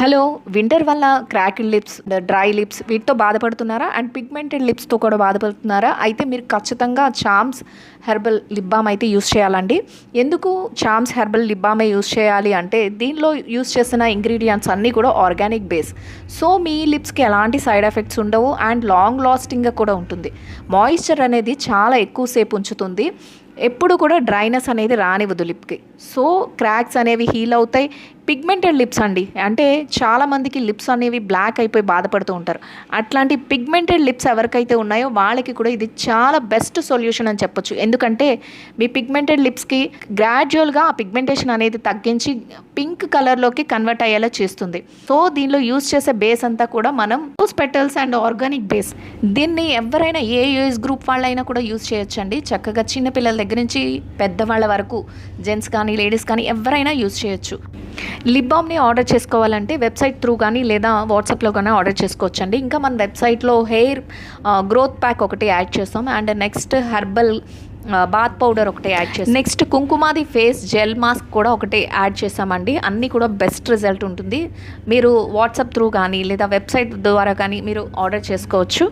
Hello! Winter వల్ల cracked lips, dry lips వీటితో బాధపడుతున్నారా? అండ్ పిగ్మెంటెడ్ లిప్స్‌తో కూడా బాధపడుతున్నారా? అయితే మీరు ఖచ్చితంగా చామ్స్ హెర్బల్ లిప్ బామ్ అయితే యూజ్ చేయాలండి. ఎందుకు చామ్స్ హెర్బల్ లిప్ బామే యూజ్ చేయాలి అంటే దీనిలో యూజ్ చేసిన ఇంగ్రీడియంట్స్ అన్నీ కూడా ఆర్గానిక్ బేస్. సో మీ లిప్స్‌కి ఎలాంటి సైడ్ ఎఫెక్ట్స్ ఉండవు అండ్ లాంగ్ లాస్టింగ్‌గా కూడా ఉంటుంది. మాయిశ్చర్ అనేది చాలా ఎక్కువ సేపు ఉంచుతుంది. ఎప్పుడు కూడా డ్రైనెస్ అనేది రానివ్వదు లిప్‌కి. సో క్రాక్స్ అనేవి హీల్ అవుతాయి. పిగ్మెంటెడ్ లిప్స్ అండి, అంటే చాలామందికి లిప్స్ అనేవి బ్లాక్ అయిపోయి బాధపడుతూ ఉంటారు. అట్లాంటి పిగ్మెంటెడ్ లిప్స్ ఎవరికైతే ఉన్నాయో వాళ్ళకి కూడా ఇది చాలా బెస్ట్ సొల్యూషన్ అని చెప్పొచ్చు. ఎందుకంటే మీ పిగ్మెంటెడ్ లిప్స్కి గ్రాడ్యువల్గా ఆ పిగ్మెంటేషన్ అనేది తగ్గించి పింక్ కలర్లోకి కన్వర్ట్ అయ్యేలా చేస్తుంది. సో దీనిలో యూజ్ చేసే బేస్ అంతా కూడా మనం rose petals and organic base. దీన్ని ఎవరైనా ఏ ఏజ్ గ్రూప్ వాళ్ళైనా కూడా యూజ్ చేయొచ్చండి. చక్కగా చిన్నపిల్లల దగ్గర నుంచి పెద్దవాళ్ళ వరకు జెంట్స్ కానీ లేడీస్ కానీ ఎవరైనా యూజ్ చేయొచ్చు. లిప్ బామ్ని ఆర్డర్ చేసుకోవాలంటే వెబ్సైట్ త్రూ కానీ లేదా వాట్సాప్లో కానీ ఆర్డర్ చేసుకోవచ్చండి. ఇంకా మన వెబ్సైట్లో హెయిర్ గ్రోత్ ప్యాక్ ఒకటి యాడ్ చేస్తాం and next herbal bath powder ఒకటి యాడ్ చేస్తాం. Next kumkumadi face gel mask కూడా ఒకటి యాడ్ చేసామండి. అన్నీ కూడా బెస్ట్ రిజల్ట్ ఉంటుంది. మీరు వాట్సాప్ త్రూ కానీ లేదా వెబ్సైట్ ద్వారా కానీ మీరు ఆర్డర్ చేసుకోవచ్చు.